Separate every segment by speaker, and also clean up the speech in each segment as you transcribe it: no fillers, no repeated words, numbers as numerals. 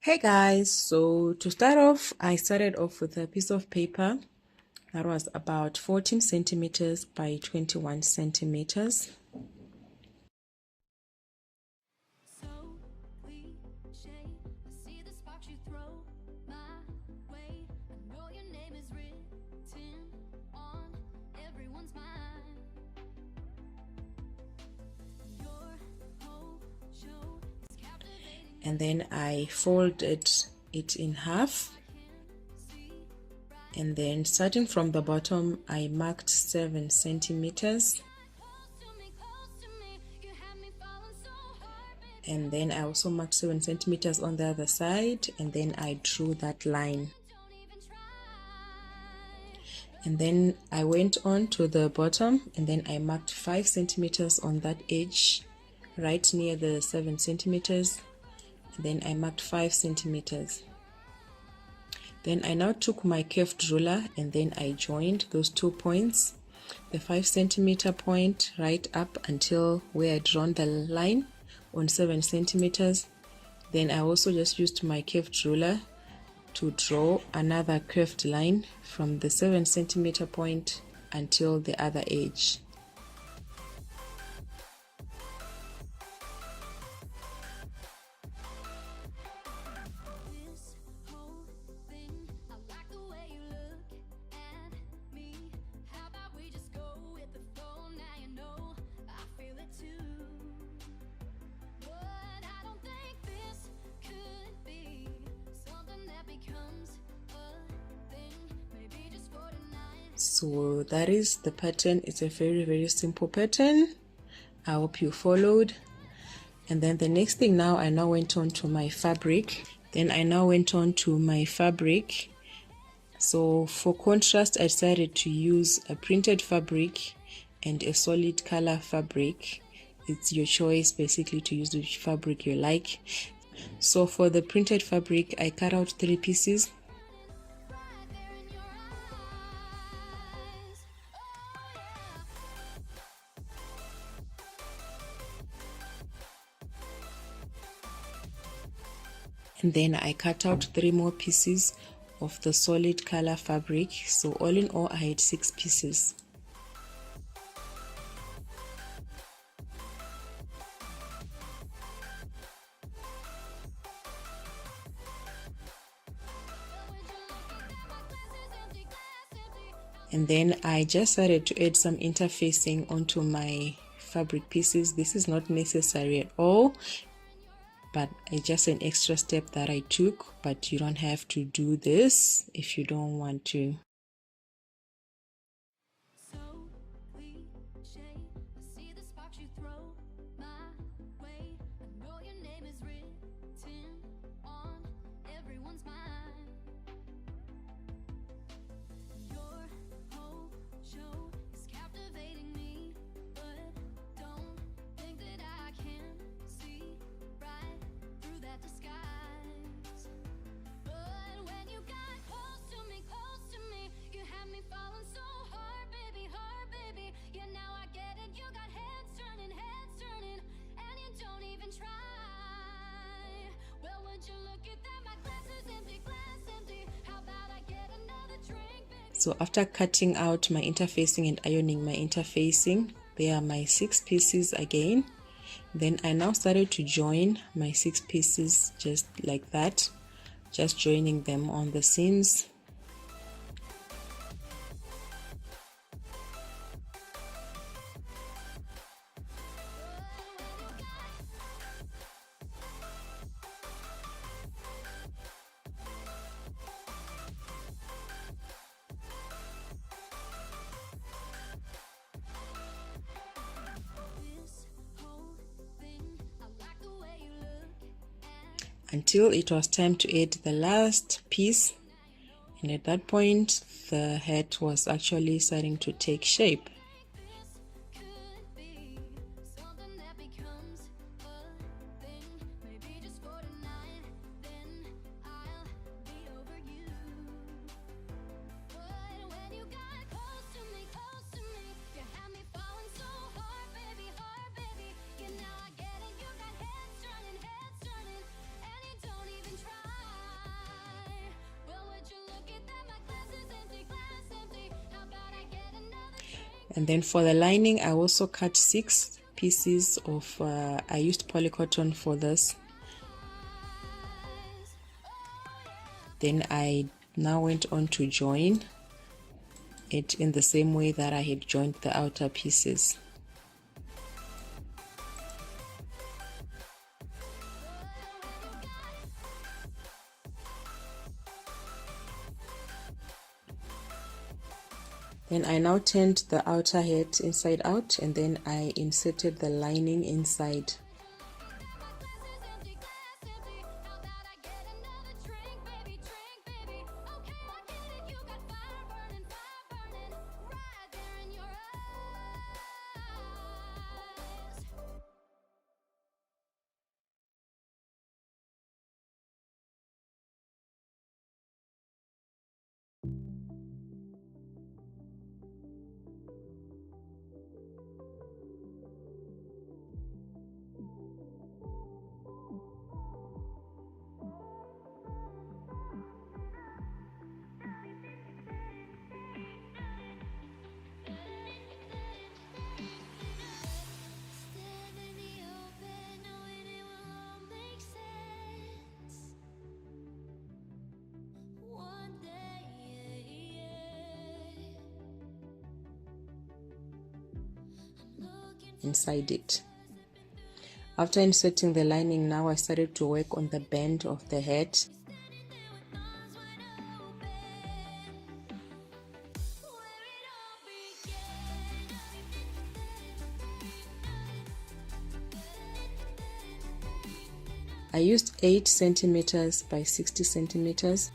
Speaker 1: Hey guys, so to start off, I started off with a piece of paper that was about 14 centimeters by 21 centimeters. And then I folded it in half, and then starting from the bottom I marked 7 centimeters, and then I also marked 7 centimeters on the other side, and then I drew that line. And then I went on to the bottom, and then I marked 5 centimeters on that edge right near the 7 centimeters. Then I marked 5 centimeters. Then I now took my curved ruler and then I joined those 2 points, the 5 centimeter point right up until where I drawn the line on 7 centimeters. Then I also just used my curved ruler to draw another curved line from the 7 centimeter point until the other edge. So that is the pattern. It's a very simple pattern. I hope you followed. And then the next thing, I now went on to my fabric. So for contrast, I decided to use a printed fabric and a solid color fabric. It's your choice basically to use which fabric you like. So for the printed fabric, I cut out 3 pieces. And then I cut out 3 more pieces of the solid color fabric. So all in all, I had 6 pieces. And then I just started to add some interfacing onto my fabric pieces. This is not necessary at all, but it's just an extra step that I took, but you don't have to do this if you don't want to. So after cutting out my interfacing and ironing my interfacing, there are my 6 pieces again. Then I now started to join my 6 pieces just like that, just joining them on the seams. Until it was time to add the last piece, and at that point the head was actually starting to take shape. And then for the lining, I also cut 6 pieces of I used polycotton for this. Then I now went on to join it in the same way that I had joined the outer pieces. Then I now turned the outer head inside out, and then I inserted the lining inside. Inside it. After inserting the lining, now I started to work on the bend of the head. I used 8 centimeters by 60 centimeters.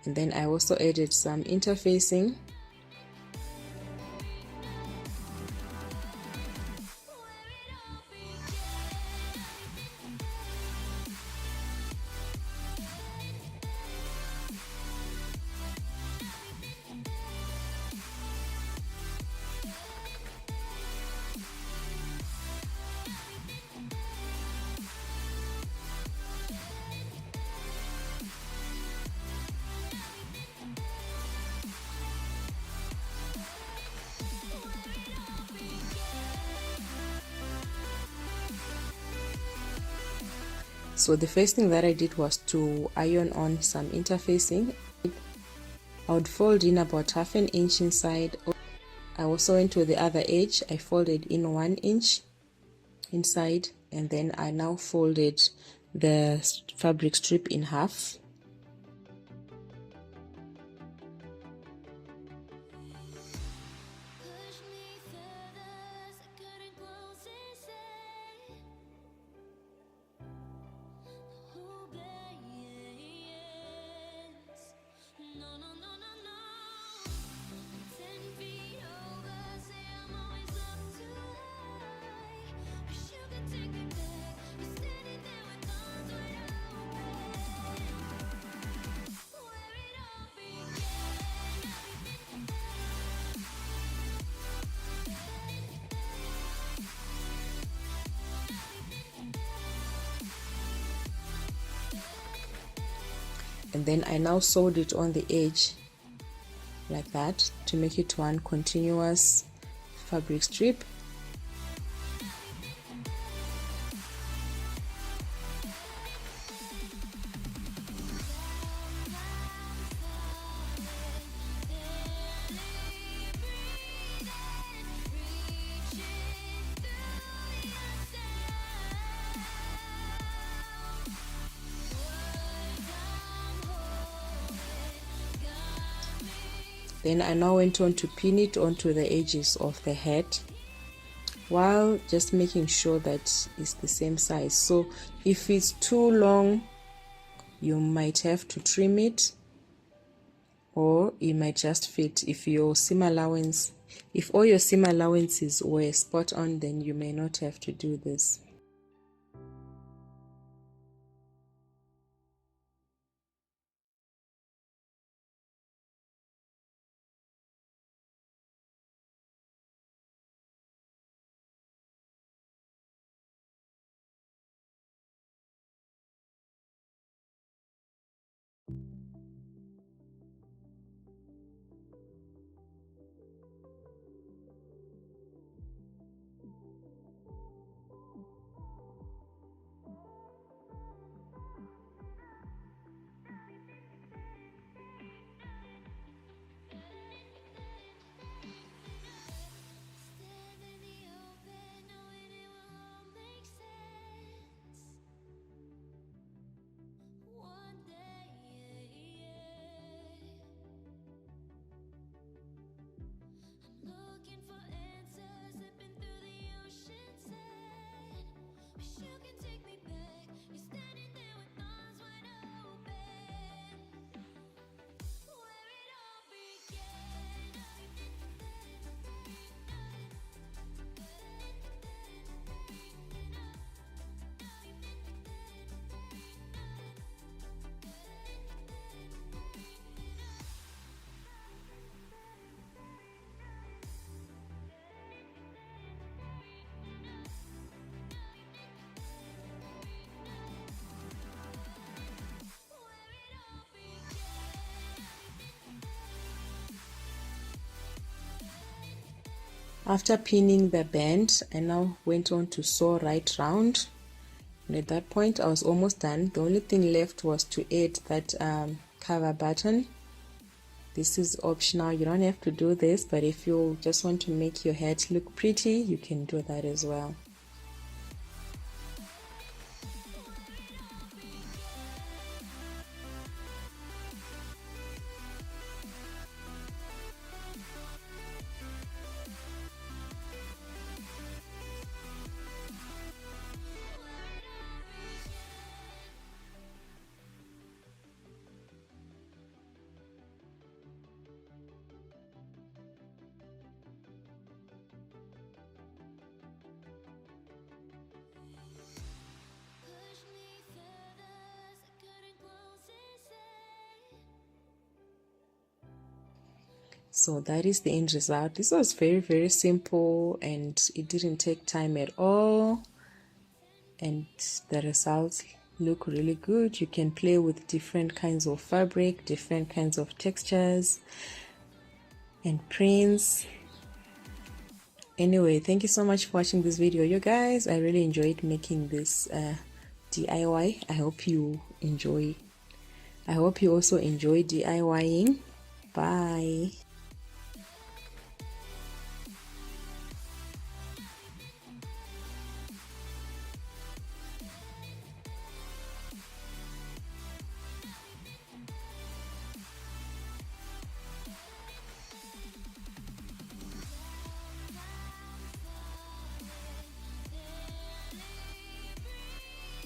Speaker 1: And then I also added some interfacing. So the first thing that I did was to iron on some interfacing. I would fold in about ½ an inch inside. I also went to the other edge. I folded in 1 inch inside, and then I now folded the fabric strip in half. And then I now sewed it on the edge like that to make it one continuous fabric strip. Then I now went on to pin it onto the edges of the head, while just making sure that it's the same size. So if it's too long, you might have to trim it, or it might just fit. If all your seam allowances were spot on, then you may not have to do this. After pinning the band, I now went on to sew right round, and at that point I was almost done. The only thing left was to add that cover button. This is optional, you don't have to do this, but if you just want to make your hat look pretty, you can do that as well. So that is the end result. This was very simple and it didn't take time at all, and the results look really good. You can play with different kinds of fabric, different kinds of textures and prints. Anyway, thank you so much for watching this video, you guys. I really enjoyed making this DIY. I hope you also enjoy DIYing. Bye.